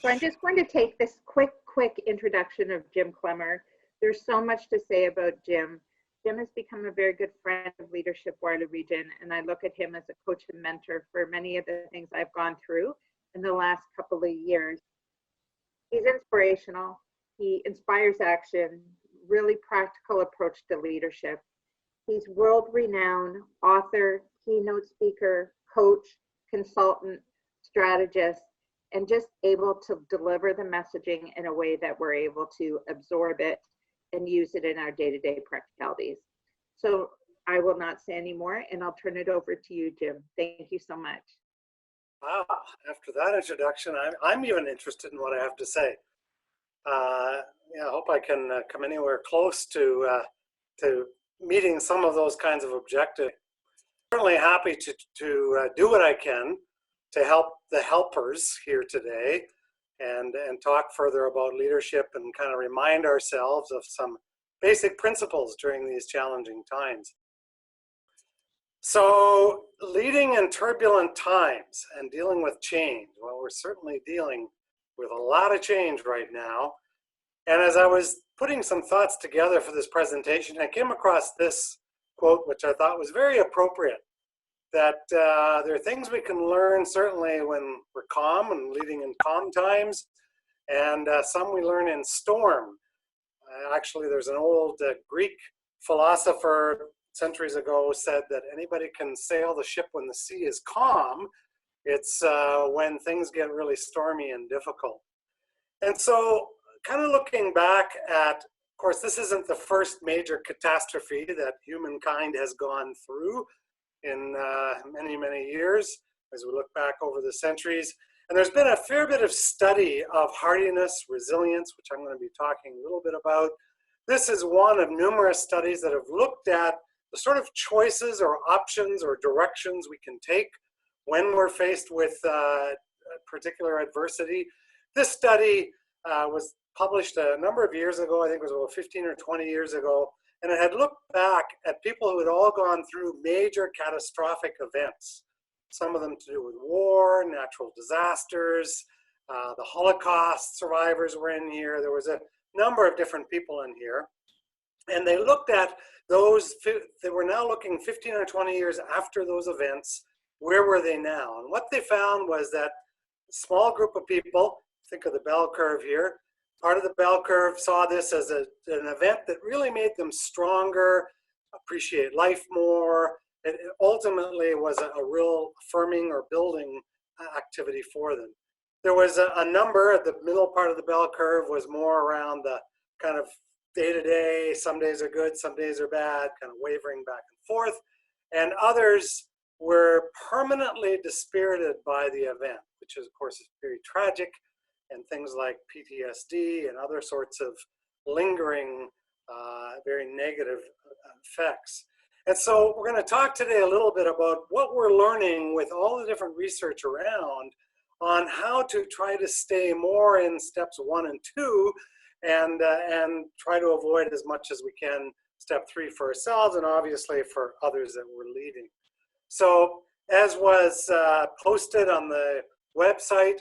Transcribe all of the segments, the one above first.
So I'm just going to take this quick introduction of Jim Clemmer. There's so much to say about Jim. Jim has become a very good friend of Leadership Waterloo Region, and I look at him as a coach and mentor for many of the things I've gone through in the last couple of years. He's inspirational. He inspires action, really practical approach to leadership. He's world-renowned author, keynote speaker, coach, consultant, strategist, and just able to deliver the messaging in a way that we're able to absorb it and use it in our day-to-day practicalities. So I will not say any more, and I'll turn it over to you, Jim. Thank you so much. Wow, after that introduction, I'm even interested in what I have to say. Yeah, I hope I can come anywhere close to meeting some of those kinds of objectives. Certainly happy to do what I can to help the helpers here today and talk further about leadership and kind of remind ourselves of some basic principles during these challenging times. So leading in turbulent times and dealing with change, well, we're certainly dealing with a lot of change right now. And as I was putting some thoughts together for this presentation, I came across this quote, which I thought was very appropriate, that there are things we can learn certainly when we're calm and leading in calm times, and some we learn in storm. Actually, there's an old Greek philosopher centuries ago said that anybody can sail the ship when the sea is calm. It's when things get really stormy and difficult. And so kind of looking back at, of course, this isn't the first major catastrophe that humankind has gone through in many, many years as we look back over the centuries. And there's been a fair bit of study of hardiness, resilience, which I'm going to be talking a little bit about. This is one of numerous studies that have looked at the sort of choices or options or directions we can take when we're faced with particular adversity. This study was published a number of years ago. I think it was about 15 or 20 years ago. And it had looked back at people who had all gone through major catastrophic events. Some of them to do with war, natural disasters, the Holocaust survivors were in here. There was a number of different people in here. And they looked at those, they were now looking 15 or 20 years after those events, where were they now? And what they found was that a small group of people, think of the bell curve here, part of the bell curve saw this as an event that really made them stronger, appreciate life more. It ultimately was a real affirming or building activity for them. There was a number at the middle part of the bell curve was more around the kind of day-to-day, some days are good, some days are bad, kind of wavering back and forth. And others were permanently dispirited by the event, which is, of course, is very tragic, and things like PTSD and other sorts of lingering, very negative effects. And so we're going to talk today a little bit about what we're learning with all the different research around on how to try to stay more in steps 1 and 2 and try to avoid as much as we can step 3 for ourselves and obviously for others that we're leading. So as was posted on the website,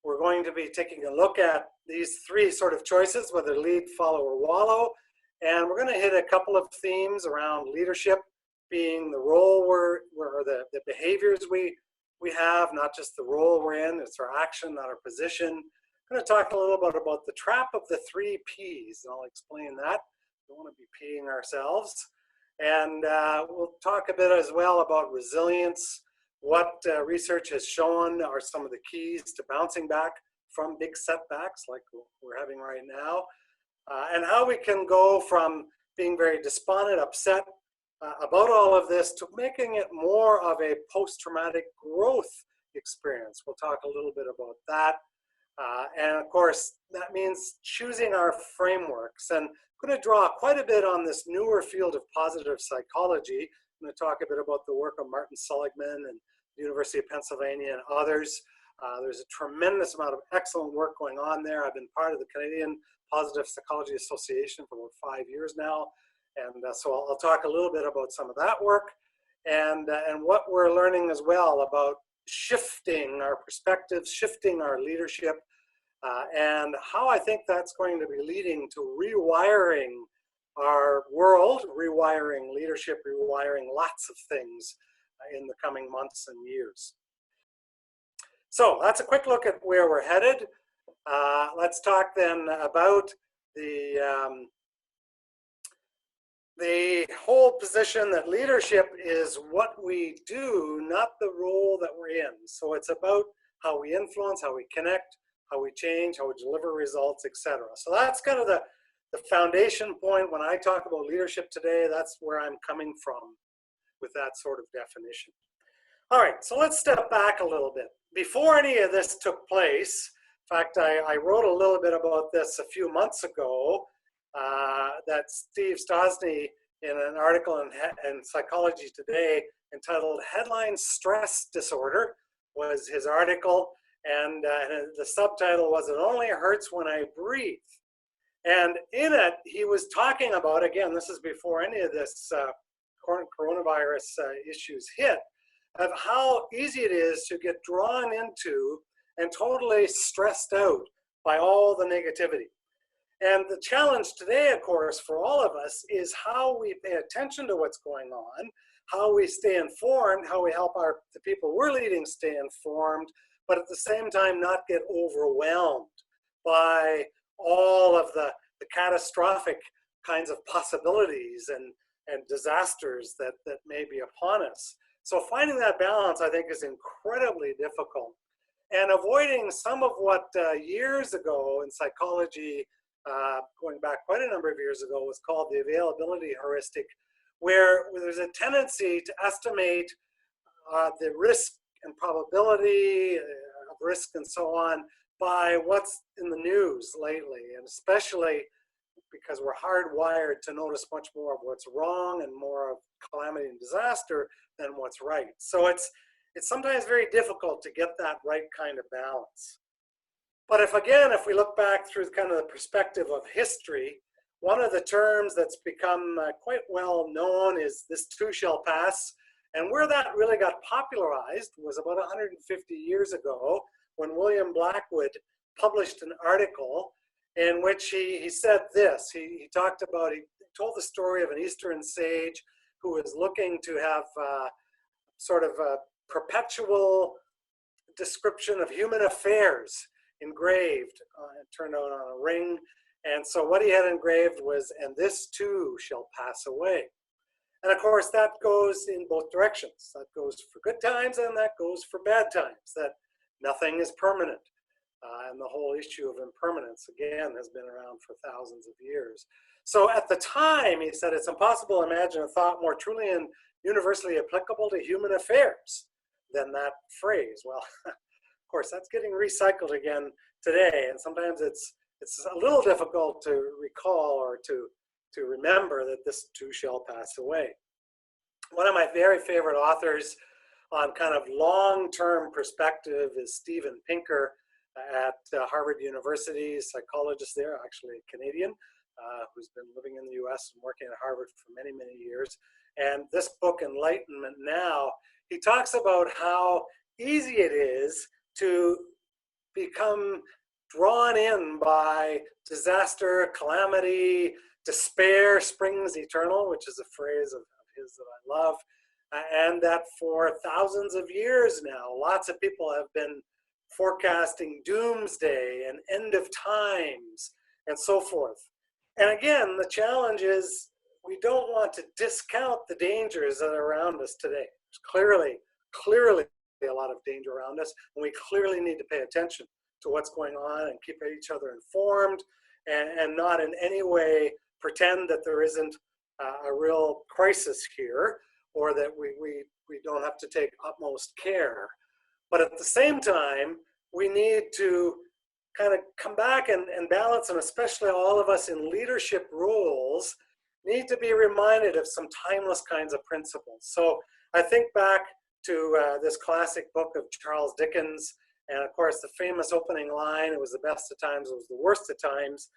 we're going to be taking a look at these 3 sort of choices, whether lead, follow, or wallow. And we're going to hit a couple of themes around leadership being the role or the behaviors we have, not just the role we're in, it's our action, not our position. I'm going to talk a little bit about the trap of the 3 Ps, and I'll explain that. We don't want to be peeing ourselves. And we'll talk a bit as well about resilience. What research has shown are some of the keys to bouncing back from big setbacks like we're having right now, and how we can go from being very despondent, upset about all of this to making it more of a post-traumatic growth experience. We'll talk a little bit about that. And of course, that means choosing our frameworks. And I'm going to draw quite a bit on this newer field of positive psychology. I'm going to talk a bit about the work of Martin Seligman and the University of Pennsylvania and others. There's a tremendous amount of excellent work going on there. I've been part of the Canadian Positive Psychology Association for about 5 years now. And so I'll talk a little bit about some of that work and what we're learning as well about shifting our perspectives, shifting our leadership, and how I think that's going to be leading to rewiring our world, rewiring leadership, rewiring lots of things in the coming months and years. So that's a quick look at where we're headed. Let's talk then about the whole position that leadership is what we do, not the role that we're in. So it's about how we influence, how we connect, how we change, how we deliver results, etc. So that's kind of the foundation point when I talk about leadership today. That's where I'm coming from with that sort of definition. All right, so let's step back a little bit. Before any of this took place, in fact, I wrote a little bit about this a few months ago, that Steve Stosny, in an article in Psychology Today entitled Headline Stress Disorder, was his article, and the subtitle was, "It Only Hurts When I Breathe." And in it, he was talking about, again, this is before any of this coronavirus issues hit, of how easy it is to get drawn into and totally stressed out by all the negativity. And the challenge today, of course, for all of us is how we pay attention to what's going on, how we stay informed, how we help the people we're leading stay informed, but at the same time not get overwhelmed by all of the catastrophic kinds of possibilities and disasters that may be upon us. So finding that balance, I think, is incredibly difficult. And avoiding some of what years ago in psychology, going back quite a number of years ago, was called the availability heuristic, where there's a tendency to estimate the risk and probability of risk and so on by what's in the news lately, and especially because we're hardwired to notice much more of what's wrong and more of calamity and disaster than what's right. So it's sometimes very difficult to get that right kind of balance. But if we look back through kind of the perspective of history, one of the terms that's become quite well known is this too shall pass. And where that really got popularized was about 150 years ago, when William Blackwood published an article in which he said this. He talked about, he told the story of an Eastern sage who was looking to have sort of a perpetual description of human affairs engraved, it turned out on a ring. And so what he had engraved was, "And this too shall pass away." And of course, that goes in both directions. That goes for good times and that goes for bad times, that nothing is permanent. And the whole issue of impermanence, again, has been around for thousands of years. So at the time, he said, it's impossible to imagine a thought more truly and universally applicable to human affairs than that phrase. Well, of course, that's getting recycled again today. And sometimes it's a little difficult to recall or to remember that this too shall pass away. One of my very favorite authors on kind of long-term perspective is Steven Pinker at Harvard University, psychologist there, actually a Canadian, who's been living in the US and working at Harvard for many, many years. And this book, Enlightenment Now, he talks about how easy it is to become drawn in by disaster, calamity, despair springs eternal, which is a phrase of his that I love, and that for thousands of years now, lots of people have been forecasting doomsday and end of times and so forth. And again, the challenge is we don't want to discount the dangers that are around us today. There's clearly a lot of danger around us, and we clearly need to pay attention to what's going on and keep each other informed and not in any way pretend that there isn't a real crisis here, or that we don't have to take utmost care. But at the same time, we need to kind of come back and balance, and especially all of us in leadership roles need to be reminded of some timeless kinds of principles. So I think back to this classic book of Charles Dickens, and of course the famous opening line, "It was the best of times, it was the worst of times."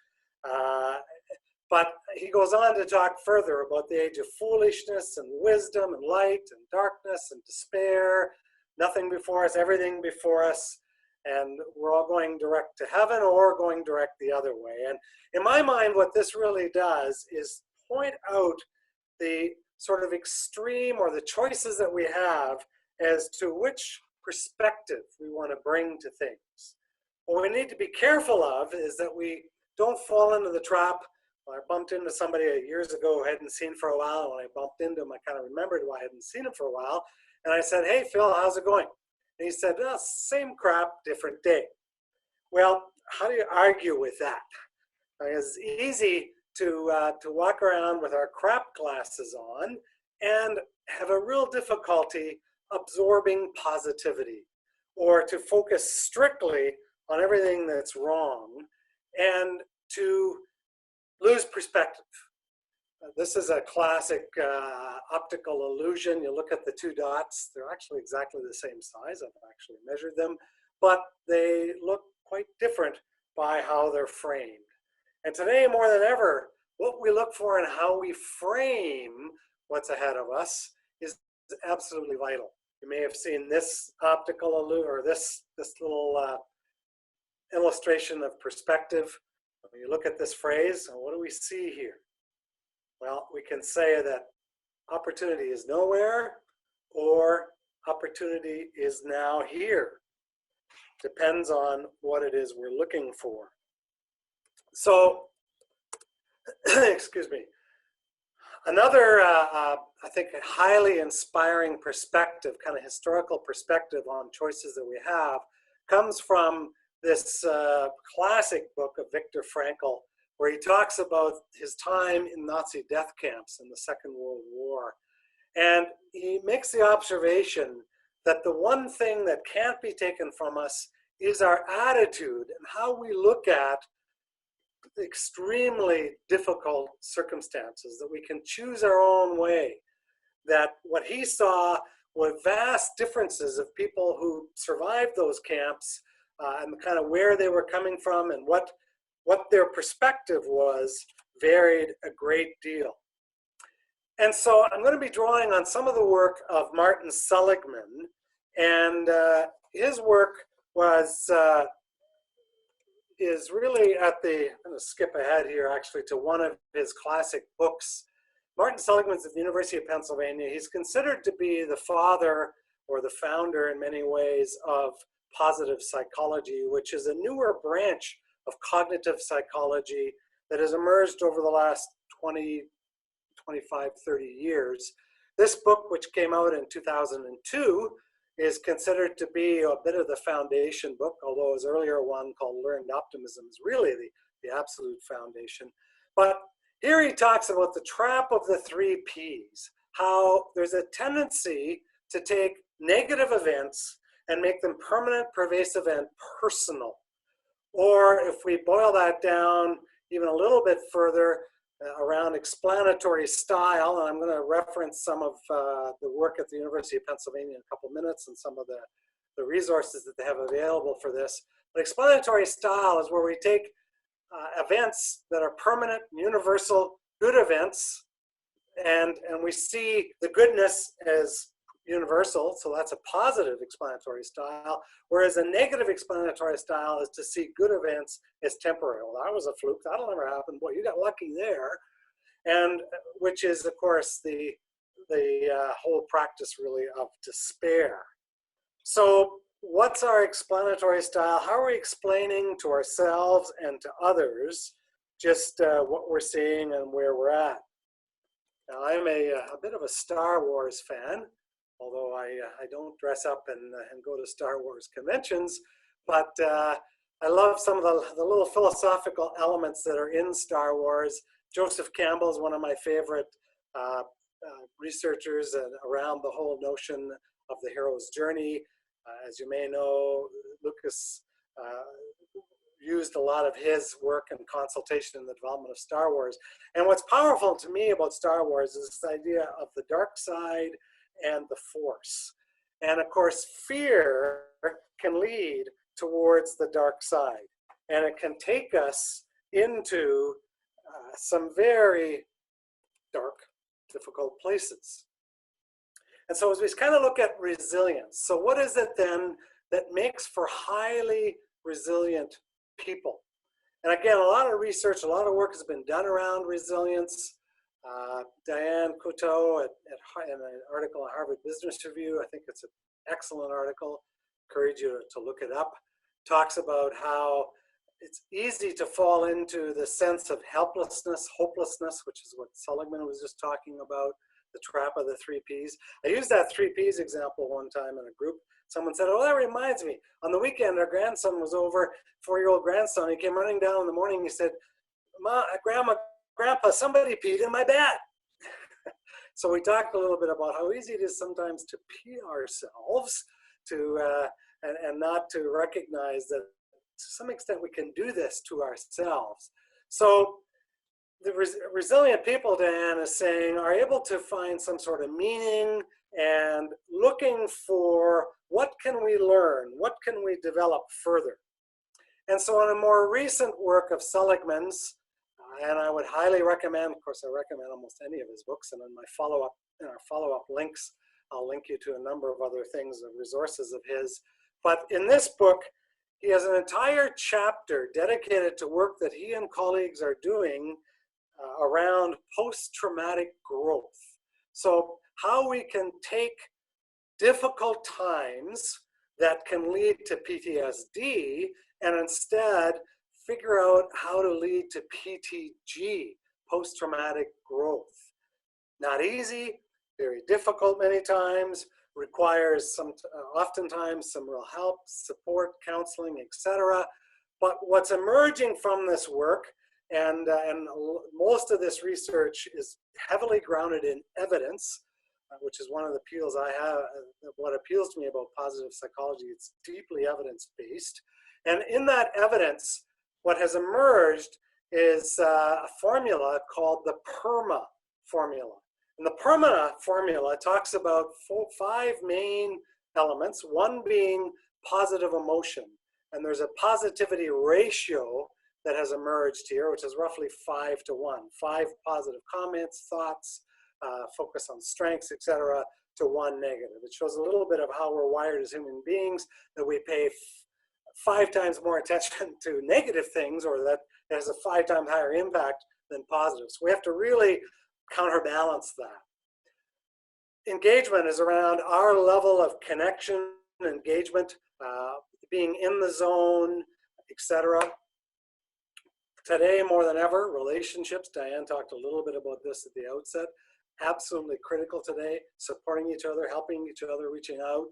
But he goes on to talk further about the age of foolishness and wisdom and light and darkness and despair, nothing before us, everything before us. and we're all going direct to heaven or going direct the other way. And in my mind, what this really does is point out the sort of extreme or the choices that we have as to which perspective we want to bring to things. What we need to be careful of is that we don't fall into the trap. Well, I bumped into somebody years ago who I hadn't seen for a while, and when I bumped into him, I kind of remembered why I hadn't seen him for a while. And I said, "Hey, Phil, how's it going?" And he said, "Oh, same crap, different day." Well, how do you argue with that? It's easy to walk around with our crap glasses on and have a real difficulty absorbing positivity, or to focus strictly on everything that's wrong and to lose perspective. This is a classic optical illusion. You look at the two dots, they're actually exactly the same size. I've actually measured them, but they look quite different by how they're framed. And today, more than ever, what we look for and how we frame what's ahead of us is absolutely vital. You may have seen this optical illusion, or this little illustration of perspective. When you look at this phrase, what do we see here? Well, we can say that opportunity is nowhere, or opportunity is now here. Depends on what it is we're looking for. So, excuse me. Another, I think, a highly inspiring perspective, kind of historical perspective on choices that we have, comes from this classic book of Viktor Frankl, where he talks about his time in Nazi death camps in the Second World War. And he makes the observation that the one thing that can't be taken from us is our attitude and how we look at extremely difficult circumstances, that we can choose our own way. That what he saw were vast differences of people who survived those camps and kind of where they were coming from and what their perspective was varied a great deal. And so I'm going to be drawing on some of the work of Martin Seligman, and his work is really at the, I'm going to skip ahead here actually to one of his classic books. Martin Seligman's at the University of Pennsylvania. He's considered to be the father or the founder in many ways of positive psychology, which is a newer branch of cognitive psychology that has emerged over the last 20, 25, 30 years. This book, which came out in 2002, is considered to be a bit of the foundation book, although his earlier one called Learned Optimism is really the absolute foundation. But here he talks about the trap of the 3 Ps, how there's a tendency to take negative events and make them permanent, pervasive, and personal. Or if we boil that down even a little bit further, around explanatory style, and I'm going to reference some of the work at the University of Pennsylvania in a couple minutes and some of the resources that they have available for this. But explanatory style is where we take events that are permanent, universal, good events, and we see the goodness as universal, so that's a positive explanatory style, whereas a negative explanatory style is to see good events as temporary. Well, that was a fluke, that'll never happen. Boy, you got lucky there. And which is, of course, the whole practice really of despair. So what's our explanatory style? How are we explaining to ourselves and to others just what we're seeing and where we're at? Now, I'm a bit of a Star Wars fan, although I don't dress up and go to Star Wars conventions, but I love some of the little philosophical elements that are in Star Wars. Joseph Campbell is one of my favorite researchers around the whole notion of the hero's journey. As you may know, Lucas used a lot of his work and consultation in the development of Star Wars. And what's powerful to me about Star Wars is this idea of the dark side and the force. And of course, fear can lead towards the dark side. And it can take us into some very dark, difficult places. And so as we kind of look at resilience, so what is it then that makes for highly resilient people. And again, a lot of research, a lot of work has been done around resilience. Diane Couteau in an article in Harvard Business Review, I think it's an excellent article, encourage you to look it up, talks about how it's easy to fall into the sense of helplessness, hopelessness, which is what Seligman was just talking about, the trap of the 3 Ps. I used that 3 Ps example one time in a group. Someone said, oh, that reminds me. On the weekend, our grandson was over, 4-year-old grandson. He came running down in the morning. He said, Grandpa, somebody peed in my bed. So we talked a little bit about how easy it is sometimes to pee ourselves and not to recognize that to some extent we can do this to ourselves. So the resilient people, Diane is saying, are able to find some sort of meaning and looking for what can we learn, what can we develop further. And so in a more recent work of Seligman's, and I would highly recommend, of course I recommend almost any of his books, and in our follow-up links, I'll link you to a number of other things, resources of his. But in this book, he has an entire chapter dedicated to work that he and colleagues are doing around post-traumatic growth. So how we can take difficult times that can lead to PTSD and instead figure out how to lead to PTG, post-traumatic growth. Not easy, very difficult many times, requires oftentimes some real help, support, counseling, etc. But what's emerging from this work, and most of this research is heavily grounded in evidence, which is one of the appeals I have, what appeals to me about positive psychology, it's deeply evidence-based. And in that evidence, what has emerged is a formula called the PERMA formula. And the PERMA formula talks about 5 main elements, one being positive emotion. And there's a positivity ratio that has emerged here, which is roughly 5 to 1. 5 positive comments, thoughts, focus on strengths, etc., to 1 negative. It shows a little bit of how we're wired as human beings, that we pay 5 times more attention to negative things, or that it has a 5 times higher impact than positive. So we have to really counterbalance that. Engagement is around our level of connection, engagement, being in the zone, etc. Today, more than ever, relationships, Diane talked a little bit about this at the outset, absolutely critical today, supporting each other, helping each other, reaching out,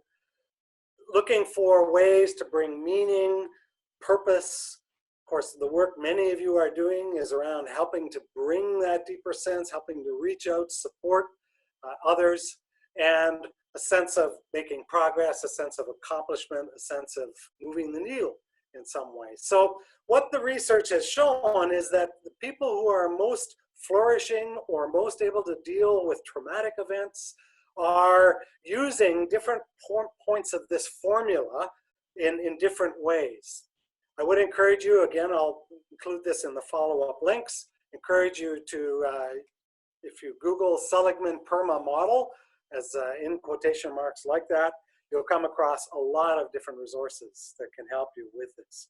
looking for ways to bring meaning, purpose. Of course, the work many of you are doing is around helping to bring that deeper sense, helping to reach out, support others, and a sense of making progress, a sense of accomplishment, a sense of moving the needle in some ways. So what the research has shown is that the people who are most flourishing or most able to deal with traumatic events are using different points of this formula in different ways. I would encourage you, again, I'll include this in the follow-up links, encourage you to, if you Google Seligman PERMA model, as in quotation marks like that, you'll come across a lot of different resources that can help you with this.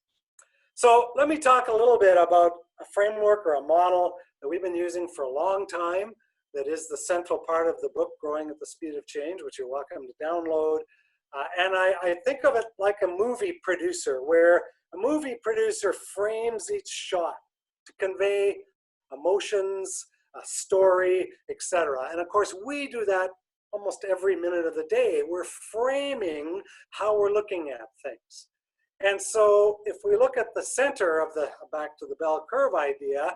So let me talk a little bit about a framework or a model that we've been using for a long time that is the central part of the book, Growing at the Speed of Change, which you're welcome to download. And I think of it like a movie producer, where a movie producer frames each shot to convey emotions, a story, etc. And of course, we do that almost every minute of the day. We're framing how we're looking at things. And so if we look at the center of the, back to the bell curve idea,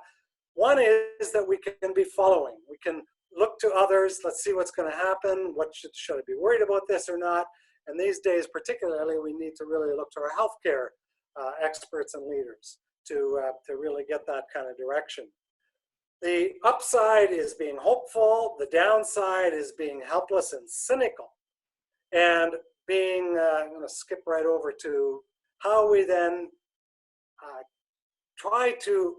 one is that we can be following. We can look to others, let's see what's going to happen, what should I be worried about this or not? And these days particularly, we need to really look to our healthcare experts and leaders to really get that kind of direction. The upside is being hopeful, the downside is being helpless and cynical. And being, I'm going to skip right over to how we then try to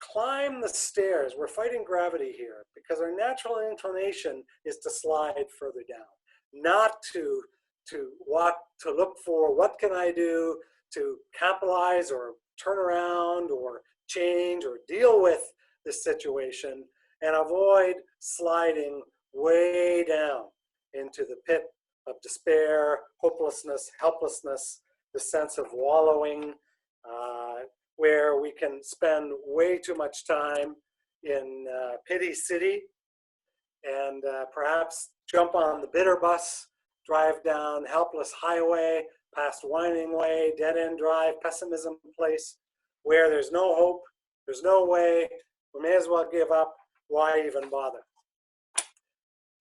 climb the stairs. We're fighting gravity here because our natural inclination is to slide further down, not to to look for what can I do to capitalize or turn around or change or deal with this situation and avoid sliding way down into the pit of despair, hopelessness, helplessness, the sense of wallowing, where we can spend way too much time in pity city and perhaps jump on the bitter bus, drive down helpless highway, past whining way, dead end drive, pessimism place, where there's no hope, there's no way, we may as well give up, why even bother?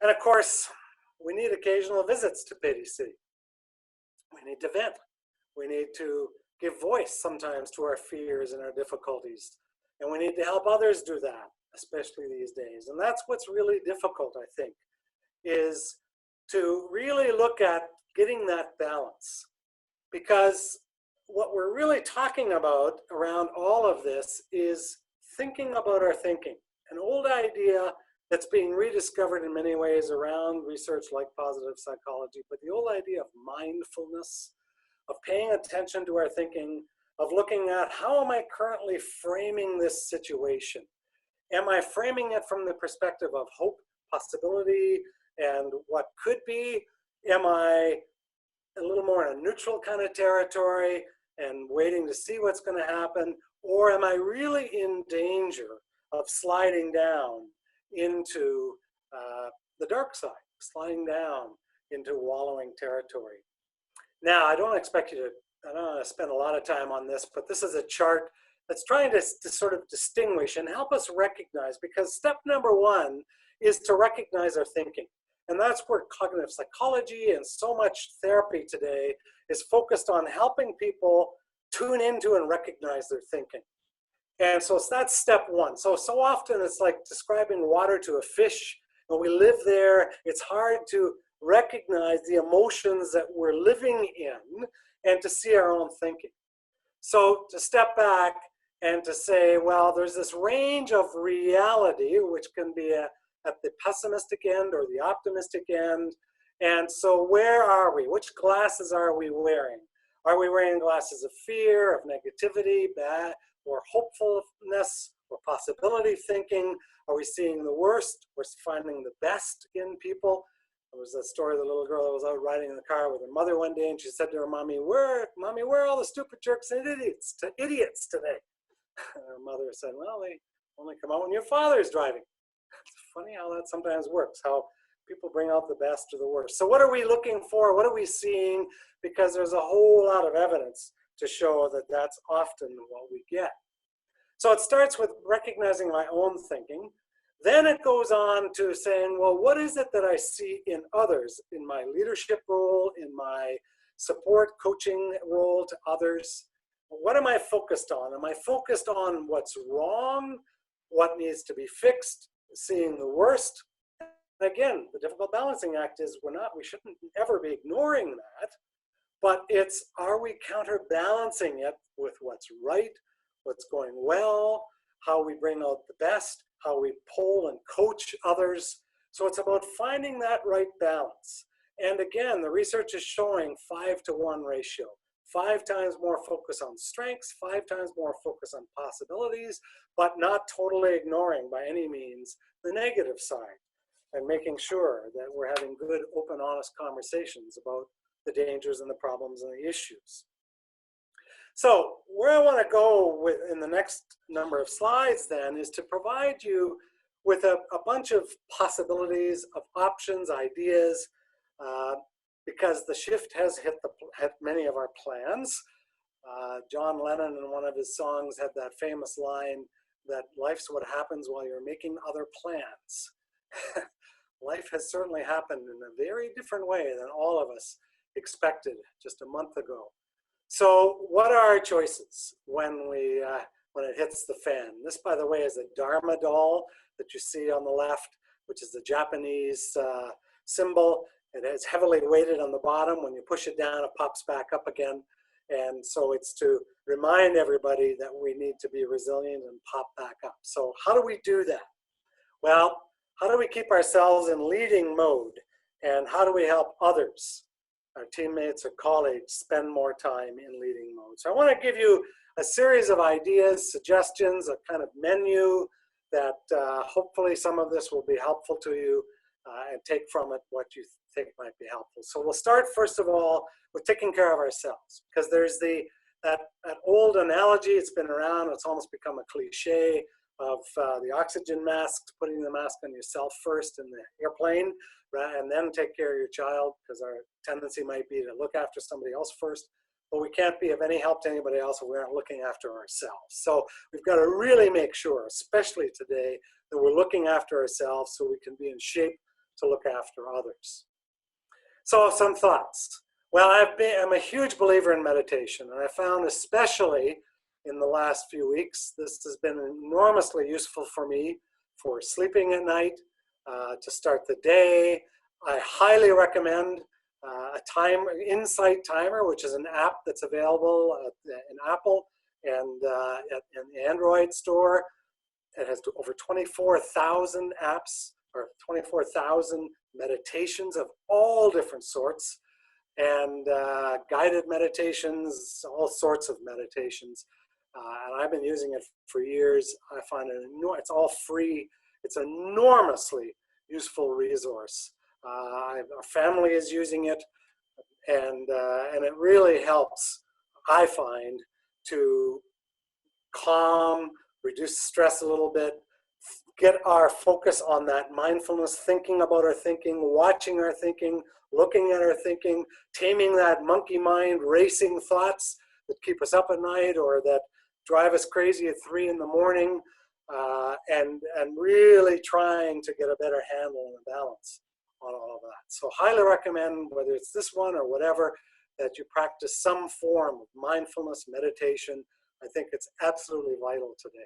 And of course, we need occasional visits to pity city. We need to vent. We need to give voice sometimes to our fears and our difficulties. And we need to help others do that, especially these days. And that's what's really difficult, I think, is to really look at getting that balance. Because what we're really talking about around all of this is thinking about our thinking. An old idea that's being rediscovered in many ways around research like positive psychology, but the old idea of mindfulness, of paying attention to our thinking, of looking at how am I currently framing this situation? Am I framing it from the perspective of hope, possibility, and what could be? Am I a little more in a neutral kind of territory and waiting to see what's going to happen? Or am I really in danger of sliding down into the dark side, sliding down into wallowing territory? Now, I don't expect you to, I don't want to spend a lot of time on this, but this is a chart that's trying to sort of distinguish and help us recognize, because step number one is to recognize our thinking. And that's where cognitive psychology and so much therapy today is focused on helping people tune into and recognize their thinking. And so that's step one. So often it's like describing water to a fish. When we live there, it's hard to recognize the emotions that we're living in and to see our own thinking. So to step back and to say, well, there's this range of reality, which can be at the pessimistic end or the optimistic end. And so where are we? Which glasses are we wearing? Are we wearing glasses of fear, of negativity, bad, or hopefulness, or possibility thinking? Are we seeing the worst? We're finding the best in people. There was a story of the little girl that was out riding in the car with her mother one day, and she said to her mommy, where are all the stupid jerks and idiots today? And her mother said, well, they only come out when your father's driving. It's funny how that sometimes works, how people bring out the best or the worst. So what are we looking for? What are we seeing? Because there's a whole lot of evidence to show that that's often what we get. So it starts with recognizing my own thinking. Then it goes on to saying, well, what is it that I see in others, in my leadership role, in my support coaching role to others? What am I focused on? Am I focused on what's wrong, what needs to be fixed, seeing the worst? And again, the difficult balancing act is we shouldn't ever be ignoring that, but it's, are we counterbalancing it with what's right, what's going well, how we bring out the best, how we pull and coach others. So it's about finding that right balance. And again, the research is showing 5-to-1 ratio. 5 times more focus on strengths, 5 times more focus on possibilities, but not totally ignoring by any means the negative side, and making sure that we're having good, open, honest conversations about the dangers and the problems and the issues. So where I want to go with in the next number of slides then is to provide you with a bunch of possibilities, of options, ideas, because the shift has hit many of our plans. John Lennon in one of his songs had that famous line that life's what happens while you're making other plans. Life has certainly happened in a very different way than all of us expected just a month ago. So what are our choices when it hits the fan? This, by the way, is a Dharma doll that you see on the left, which is the Japanese symbol. It is heavily weighted on the bottom. When you push it down, it pops back up again. And so it's to remind everybody that we need to be resilient and pop back up. So how do we do that? Well, how do we keep ourselves in leading mode? And how do we help others our teammates or colleagues spend more time in leading mode. So I want to give you a series of ideas, suggestions, a kind of menu that hopefully some of this will be helpful to you, and take from it what you think might be helpful. So we'll start first of all with taking care of ourselves, because there's that old analogy, it's been around, it's almost become a cliche, of the oxygen mask, putting the mask on yourself first in the airplane, right, and then take care of your child, because our tendency might be to look after somebody else first, but we can't be of any help to anybody else if we aren't looking after ourselves. So we've got to really make sure, especially today, that we're looking after ourselves so we can be in shape to look after others. So some thoughts. Well, I'm a huge believer in meditation, and I found especially in the last few weeks, this has been enormously useful for me for sleeping at night, to start the day. I highly recommend Insight Timer, which is an app that's available in Apple and in the Android store. It has over 24,000 apps, or 24,000 meditations of all different sorts, and guided meditations, all sorts of meditations. And I've been using it for years. I find it's all free. It's an enormously useful resource. Our family is using it, and it really helps, I find, to calm, reduce stress a little bit, get our focus on that mindfulness, thinking about our thinking, watching our thinking, looking at our thinking, taming that monkey mind, racing thoughts that keep us up at night or that drive us crazy at 3 in the morning, and really trying to get a better handle and a balance on all of that. So highly recommend, whether it's this one or whatever, that you practice some form of mindfulness, meditation. I think it's absolutely vital today.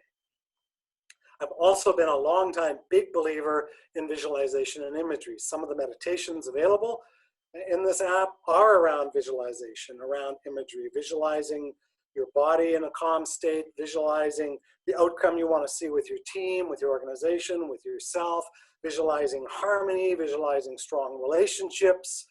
I've also been a long time big believer in visualization and imagery. Some of the meditations available in this app are around visualization, around imagery, visualizing your body in a calm state, visualizing the outcome you want to see with your team, with your organization, with yourself, visualizing harmony, visualizing strong relationships,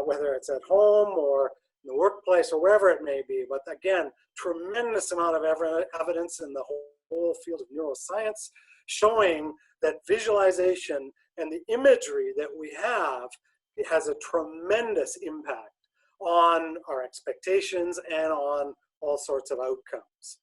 whether it's at home or in the workplace or wherever it may be. But again, tremendous amount of evidence in the whole field of neuroscience showing that visualization and the imagery that we have, it has a tremendous impact on our expectations and on all sorts of outcomes.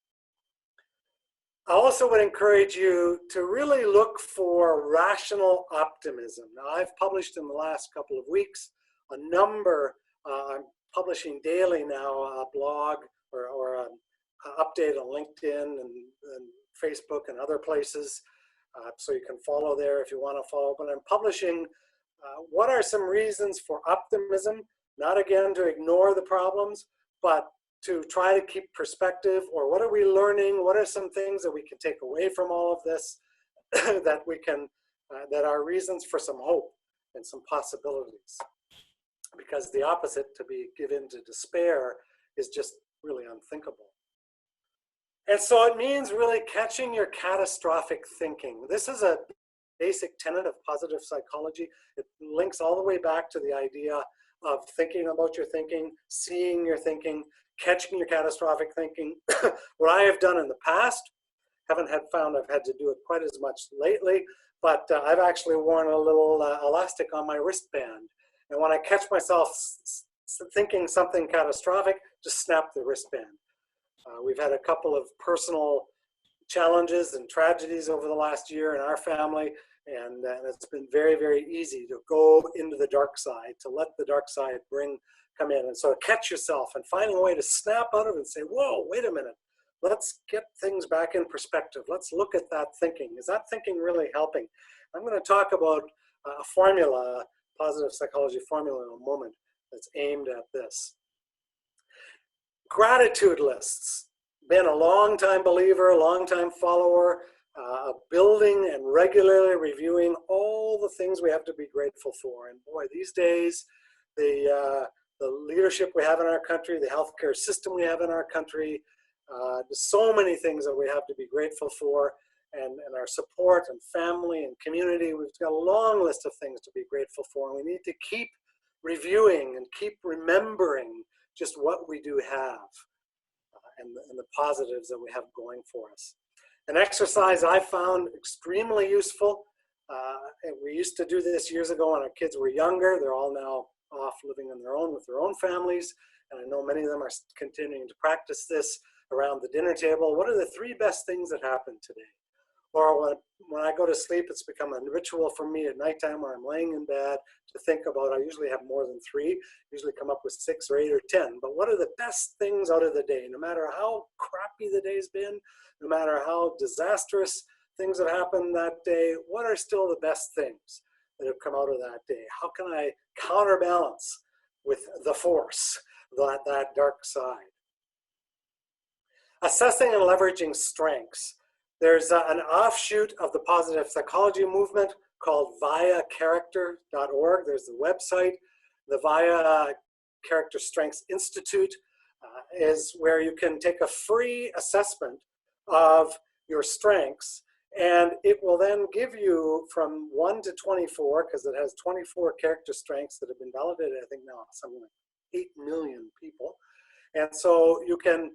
I also would encourage you to really look for rational optimism. Now, I've published in the last couple of weeks a number, I'm publishing daily now, a blog or an update on LinkedIn and Facebook and other places. So you can follow there if you want to follow. But I'm publishing what are some reasons for optimism, not again to ignore the problems, but to try to keep perspective, or what are we learning? What are some things that we can take away from all of this that we can, that are reasons for some hope and some possibilities? Because the opposite, to be given to despair, is just really unthinkable. And so it means really catching your catastrophic thinking. This is a basic tenet of positive psychology. It links all the way back to the idea of thinking about your thinking, seeing your thinking, catching your catastrophic thinking. What I have done in the past, haven't found I've had to do it quite as much lately, but I've actually worn a little elastic on my wristband. And when I catch myself thinking something catastrophic, just snap the wristband. We've had a couple of personal challenges and tragedies over the last year in our family, and it's been very, very easy to go into the dark side, to let the dark side come in. And so catch yourself and finding a way to snap out of it and say, whoa, wait a minute. Let's get things back in perspective. Let's look at that thinking. Is that thinking really helping? I'm going to talk about a formula, a positive psychology formula in a moment that's aimed at this. Gratitude lists. Been a long-time believer, a long-time follower of building and regularly reviewing all the things we have to be grateful for. And boy, these days, the leadership we have in our country, the healthcare system we have in our country, there's so many things that we have to be grateful for, and our support and family and community. We've got a long list of things to be grateful for, and we need to keep reviewing and keep remembering just what we do have and the positives that we have going for us. An exercise I found extremely useful. And we used to do this years ago when our kids were younger. They're all now off living on their own with their own families. And I know many of them are continuing to practice this around the dinner table. What are the 3 best things that happened today? Or when I go to sleep, it's become a ritual for me at nighttime when I'm laying in bed to think about, I usually have more than 3, usually come up with 6 or 8 or 10. But what are the best things out of the day? No matter how crappy the day's been, no matter how disastrous things have happened that day, what are still the best things that have come out of that day? How can I counterbalance with the force, that dark side? Assessing and leveraging strengths. There's an offshoot of the positive psychology movement called viacharacter.org. There's the website. The Via Character Strengths Institute is where you can take a free assessment of your strengths, and it will then give you from 1 to 24, because it has 24 character strengths that have been validated, I think now something like 8 million people. And so you can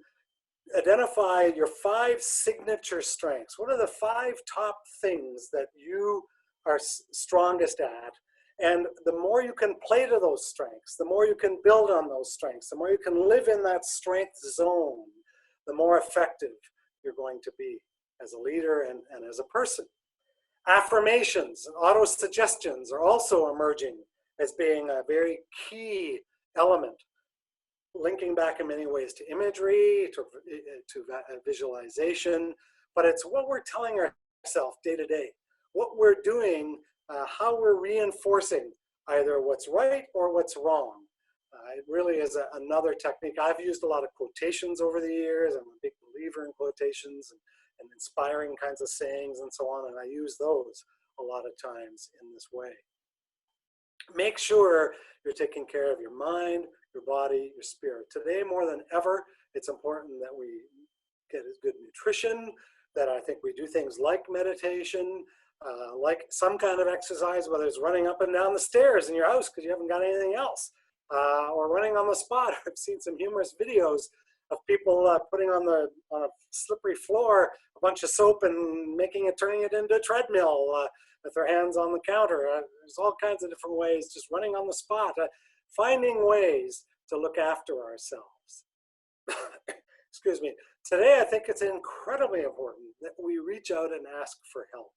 identify your 5 signature strengths. What are the 5 top things that you are strongest at? And the more you can play to those strengths, the more you can build on those strengths, the more you can live in that strength zone, the more effective you're going to be as a leader and as a person. Affirmations and auto-suggestions are also emerging as being a very key element, linking back in many ways to imagery, to visualization, but it's what we're telling ourselves day to day, what we're doing, how we're reinforcing either what's right or what's wrong. It really is another technique. I've used a lot of quotations over the years. I'm a big believer in quotations and inspiring kinds of sayings and so on, and I use those a lot of times in this way. Make sure you're taking care of your mind, your body, your spirit. Today, more than ever, it's important that we get good nutrition, that I think we do things like meditation, like some kind of exercise, whether it's running up and down the stairs in your house because you haven't got anything else, or running on the spot. I've seen some humorous videos of people putting on a slippery floor a bunch of soap and turning it into a treadmill with their hands on the counter. There's all kinds of different ways, just running on the spot, finding ways to look after ourselves. Excuse me. Today, I think it's incredibly important that we reach out and ask for help,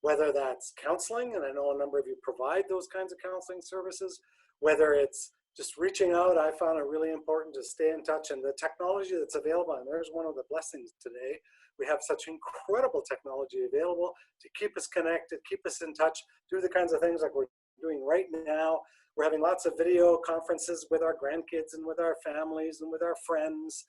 whether that's counseling, and I know a number of you provide those kinds of counseling services, whether it's just reaching out. I found it really important to stay in touch, and the technology that's available, and there's one of the blessings today. We have such incredible technology available to keep us connected, keep us in touch, do the kinds of things like we're doing right now. We're having lots of video conferences with our grandkids and with our families and with our friends.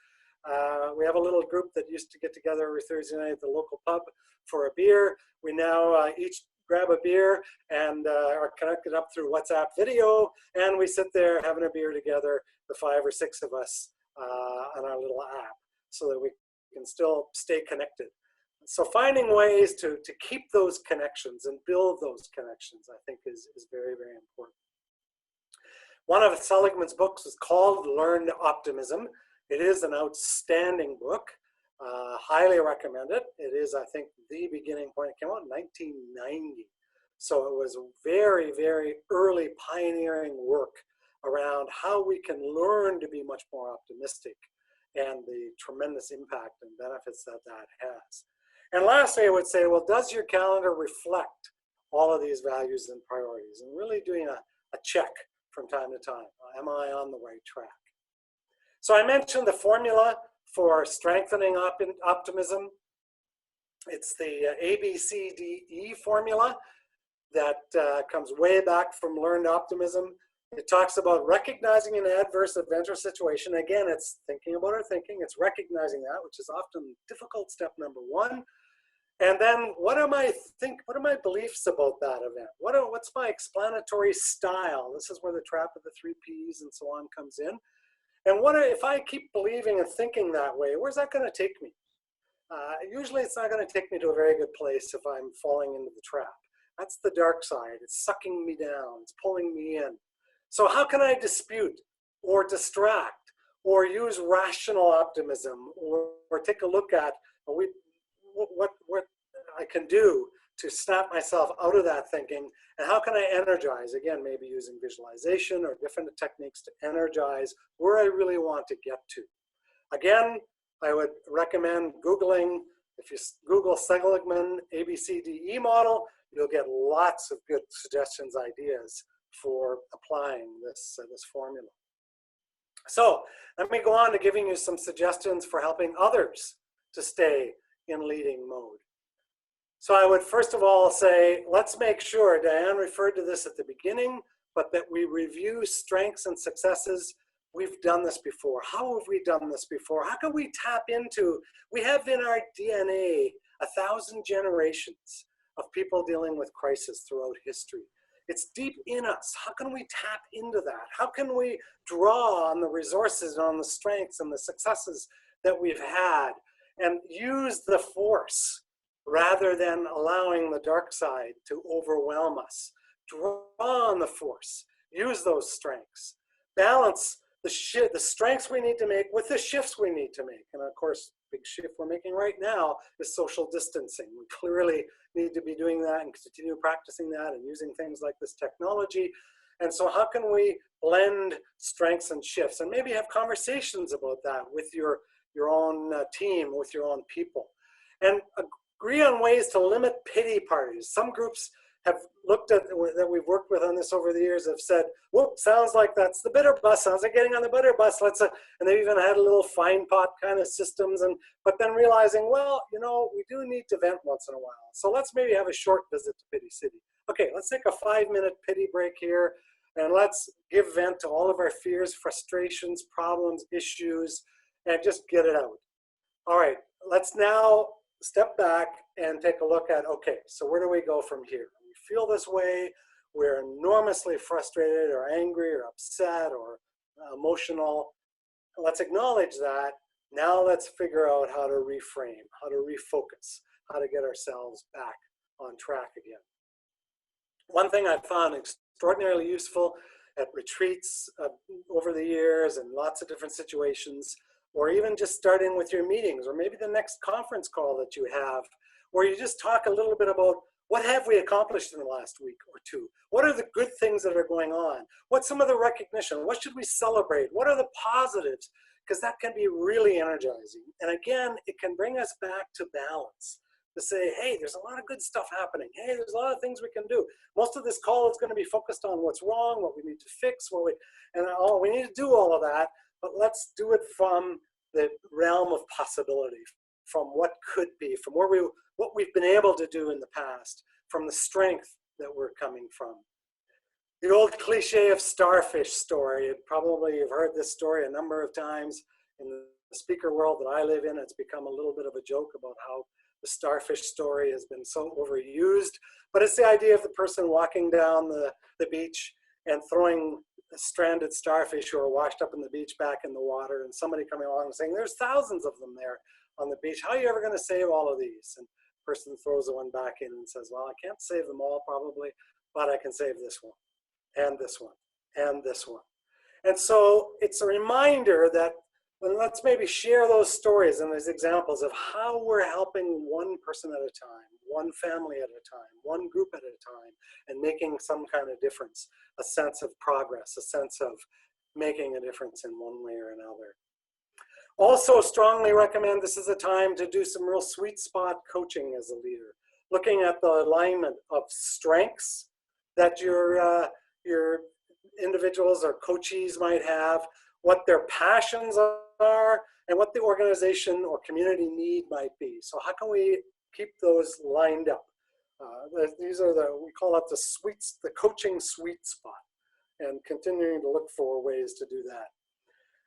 We have a little group that used to get together every Thursday night at the local pub for a beer. We now each grab a beer and are connected up through WhatsApp video, and we sit there having a beer together, the 5 or 6 of us on our little app, so that we can still stay connected. So finding ways to keep those connections and build those connections, I think is very, very important. One of Seligman's books is called Learned Optimism. It is an outstanding book. Highly recommend it. It is, I think, the beginning point. It came out in 1990. So it was very, very early pioneering work around how we can learn to be much more optimistic and the tremendous impact and benefits that that has. And lastly, I would say, well, does your calendar reflect all of these values and priorities? And really doing a check from time to time. Am I on the right track? So I mentioned the formula for strengthening optimism. It's the ABCDE formula that comes way back from Learned Optimism. It talks about recognizing an adverse event or situation. Again, it's thinking about our thinking. It's recognizing that, which is often difficult, step number 1. And then what are my beliefs about that event? What's my explanatory style? This is where the trap of the 3 Ps and so on comes in. And if I keep believing and thinking that way, where's that going to take me? Usually it's not going to take me to a very good place if I'm falling into the trap. That's the dark side. It's sucking me down. It's pulling me in. So how can I dispute or distract or use rational optimism or take a look at what I can do to snap myself out of that thinking, and how can I energize, again, maybe using visualization or different techniques to energize where I really want to get to. Again, I would recommend Googling. If you Google Seligman ABCDE model, you'll get lots of good suggestions, ideas for applying this formula. So let me go on to giving you some suggestions for helping others to stay in leading mode. So I would first of all say, let's make sure, Diane referred to this at the beginning, but that we review strengths and successes. We've done this before. How have we done this before? How can we tap into, we have in our DNA 1,000 generations of people dealing with crisis throughout history. It's deep in us. How can we tap into that? How can we draw on the resources and on the strengths and the successes that we've had and use the force rather than allowing the dark side to overwhelm us? Draw on the force, use those strengths, balance the strengths we need to make with the shifts we need to make. And of course, big shift we're making right now is social distancing. We clearly need to be doing that and continue practicing that and using things like this technology. And so how can we blend strengths and shifts and maybe have conversations about that with your own team, with your own people, and agree on ways to limit pity parties. Some groups have looked at, that we've worked with on this over the years, have said, whoop, sounds like that's the bitter bus, sounds like getting on the bitter bus, and they've even had a little fine pot kind of systems, but then realizing, well, you know, we do need to vent once in a while. So let's maybe have a short visit to Pity City. Okay, let's take a 5-minute pity break here, and let's give vent to all of our fears, frustrations, problems, issues, and just get it out. All right, let's now step back and take a look at, okay, so where do we go from here? We feel this way, we're enormously frustrated or angry or upset or emotional. Let's acknowledge that. Now let's figure out how to reframe, how to refocus, how to get ourselves back on track again. One thing I've found extraordinarily useful at retreats over the years and lots of different situations, or even just starting with your meetings, or maybe the next conference call that you have, where you just talk a little bit about what have we accomplished in the last week or two? What are the good things that are going on? What's some of the recognition? What should we celebrate? What are the positives? Because that can be really energizing. And again, it can bring us back to balance, to say, hey, there's a lot of good stuff happening. Hey, there's a lot of things we can do. Most of this call is going to be focused on what's wrong, what we need to fix, we need to do all of that, but let's do it from the realm of possibility, from what could be, from what we've been able to do in the past, from the strength that we're coming from. The old cliche of starfish story, probably you've heard this story a number of times in the speaker world that I live in. It's become a little bit of a joke about how the starfish story has been so overused, but it's the idea of the person walking down the beach and throwing stranded starfish who are washed up in the beach back in the water, and somebody coming along and saying, there's thousands of them there on the beach. How are you ever going to save all of these? And the person throws the one back in and says, well, I can't save them all probably, but I can save this one, and this one, and this one. And so it's a reminder that let's maybe share those stories and those examples of how we're helping one person at a time, one family at a time, one group at a time, and making some kind of difference, a sense of progress, a sense of making a difference in one way or another. Also strongly recommend this is a time to do some real sweet spot coaching as a leader, looking at the alignment of strengths that your individuals or coachees might have, what their passions are, and what the organization or community need might be. So how can we keep those lined up? These are we call it the coaching sweet spot, and continuing to look for ways to do that.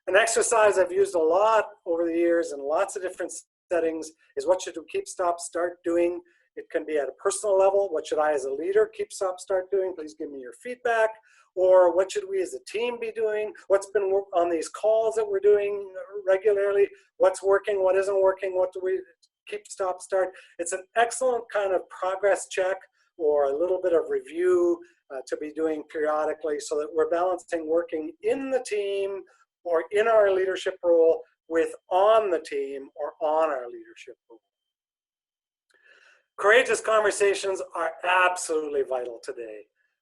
An exercise I've used a lot over the years in lots of different settings is what should we keep, stop, start doing? It can be at a personal level. What should I as a leader keep, stop, start doing? Please give me your feedback. Or what should we as a team be doing? What's been on these calls that we're doing regularly? What's working, what isn't working? What do we keep, stop, start? It's an excellent kind of progress check or a little bit of review to be doing periodically, so that we're balancing working in the team or in our leadership role with on the team or on our leadership role. Courageous conversations are absolutely vital today.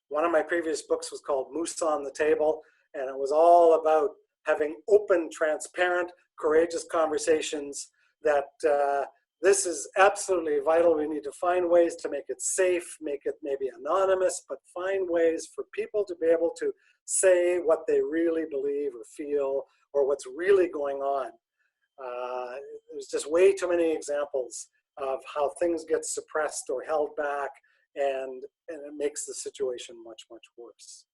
One of my previous books was called Moose on the Table, and it was all about having open, transparent, courageous conversations. That this is absolutely vital. We need to find ways to make it safe, make it maybe anonymous, but find ways for people to be able to say what they really believe or feel, or what's really going on. There's just way too many examples of how things get suppressed or held back, and it makes the situation much, much worse.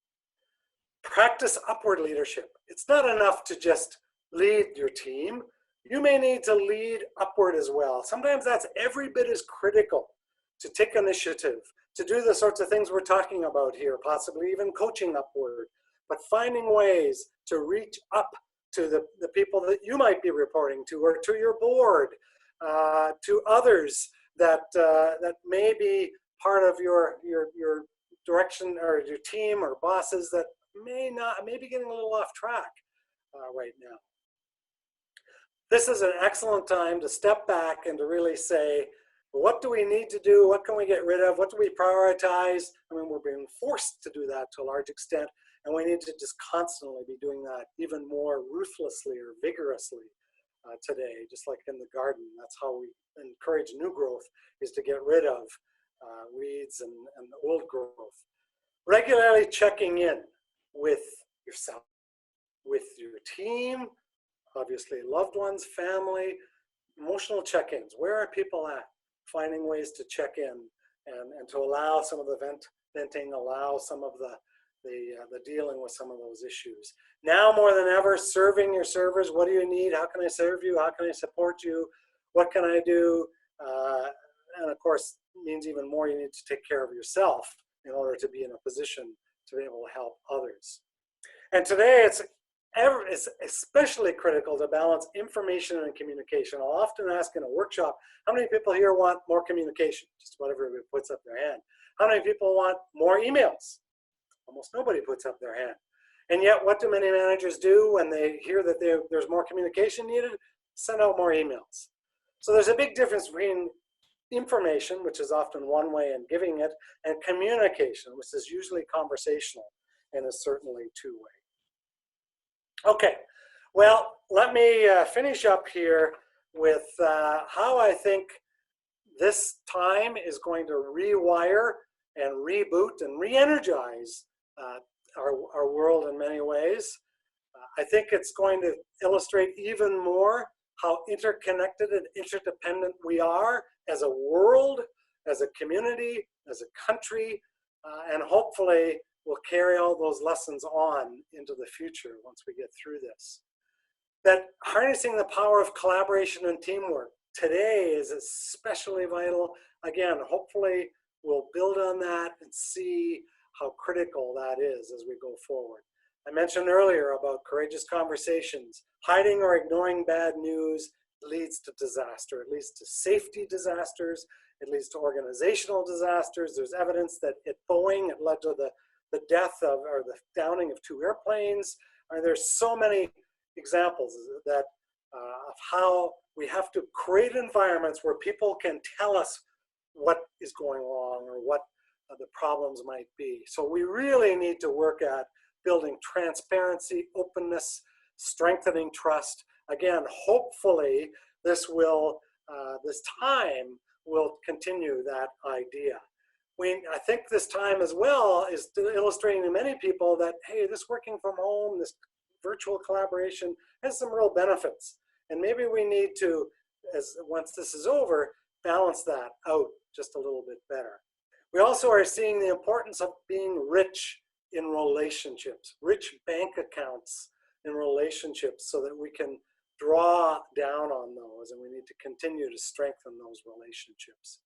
Practice upward leadership. It's not enough to just lead your team. You may need to lead upward as well. Sometimes that's every bit as critical, to take initiative, to do the sorts of things we're talking about here, possibly even coaching upward, but finding ways to reach up to the people that you might be reporting to, or to your board, to others that may be part of your direction, or your team, or bosses that may be getting a little off track right now. This is an excellent time to step back and to really say, what do we need to do? What can we get rid of? What do we prioritize? I mean, we're being forced to do that to a large extent, and we need to just constantly be doing that even more ruthlessly or vigorously today, just like in the garden. That's how we encourage new growth, is to get rid of weeds and old growth. Regularly checking in with yourself, with your team, obviously loved ones, family, emotional check-ins. Where are people at? Finding ways to check in and to allow some of the venting, allow some of the dealing with some of those issues. Now more than ever, serving your servers. What do you need? How can I serve you? How can I support you? What can I do? And of course, means even more, you need to take care of yourself in order to be in a position to be able to help others. And today it's especially critical to balance information and communication. I'll often ask in a workshop, how many people here want more communication? Just about everybody puts up their hand. How many people want more emails? Almost nobody puts up their hand. And yet, what do many managers do when they hear that there's more communication needed? Send out more emails. So there's a big difference between information, which is often one way in giving it, and communication, which is usually conversational and is certainly two-way. Okay, well, let me finish up here with how I think this time is going to rewire and reboot and re-energize our world in many ways. I think it's going to illustrate even more how interconnected and interdependent we are as a world, as a community, as a country, and hopefully we'll carry all those lessons on into the future once we get through this. That harnessing the power of collaboration and teamwork today is especially vital. Again, hopefully we'll build on that and see how critical that is as we go forward. I mentioned earlier about courageous conversations. Hiding or ignoring bad news leads to disaster. It leads to safety disasters. It leads to organizational disasters. There's evidence that at Boeing, it led to the death of, or the downing of 2 airplanes. I mean, there's so many examples that of how we have to create environments where people can tell us what is going wrong or what the problems might be. So we really need to work at building transparency, openness, strengthening trust. Again, hopefully this time will continue that idea. I think this time as well is illustrating to many people that, hey, this working from home, this virtual collaboration has some real benefits. And maybe we need to, once this is over, balance that out just a little bit better. We also are seeing the importance of being rich in relationships, rich bank accounts in relationships, so that we can draw down on those, and we need to continue to strengthen those relationships.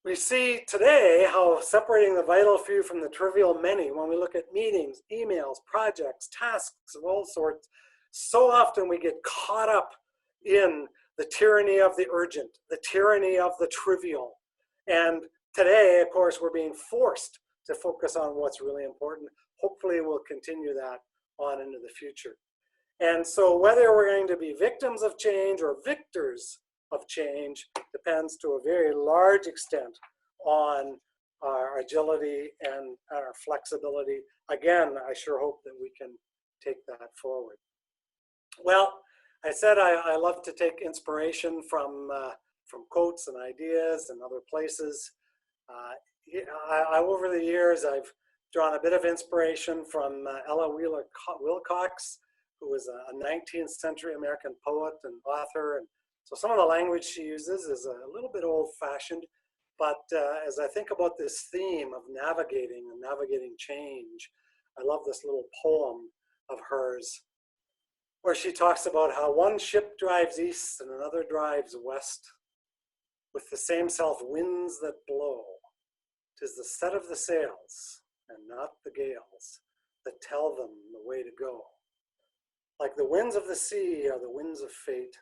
We see today how separating the vital few from the trivial many, when we look at meetings, emails, projects, tasks of all sorts, so often we get caught up in the tyranny of the urgent, the tyranny of the trivial, and today, of course, we're being forced to focus on what's really important. Hopefully we'll continue that on into the future. And so whether we're going to be victims of change or victors of change depends to a very large extent on our agility and our flexibility. Again, I sure hope that we can take that forward. Well, I said I love to take inspiration from quotes and ideas and other places. Over the years, I've drawn a bit of inspiration from Ella Wheeler Wilcox, who was a 19th century American poet and author. And so some of the language she uses is a little bit old-fashioned, but as I think about this theme of navigating and navigating change, I love this little poem of hers, where she talks about how one ship drives east and another drives west, with the same south winds that blow. 'Tis the set of the sails, and not the gales, that tell them the way to go. Like the winds of the sea are the winds of fate,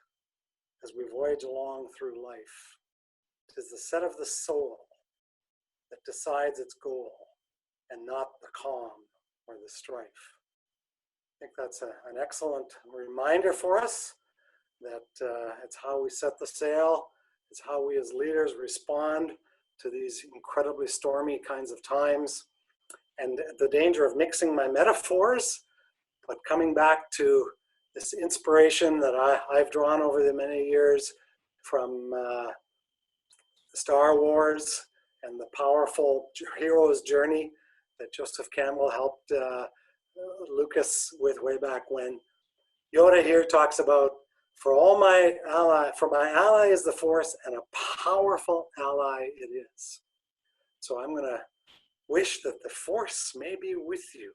as we voyage along through life. 'Tis the set of the soul that decides its goal, and not the calm or the strife. I think that's an excellent reminder for us that it's how we set the sail, it's how we as leaders respond to these incredibly stormy kinds of times, and the danger of mixing my metaphors, but coming back to this inspiration that I've drawn over the many years from Star Wars and the powerful hero's journey that Joseph Campbell helped Lucas with way back when. Yoda here talks about, for my ally is the Force, and a powerful ally it is. So I'm going to wish that the Force may be with you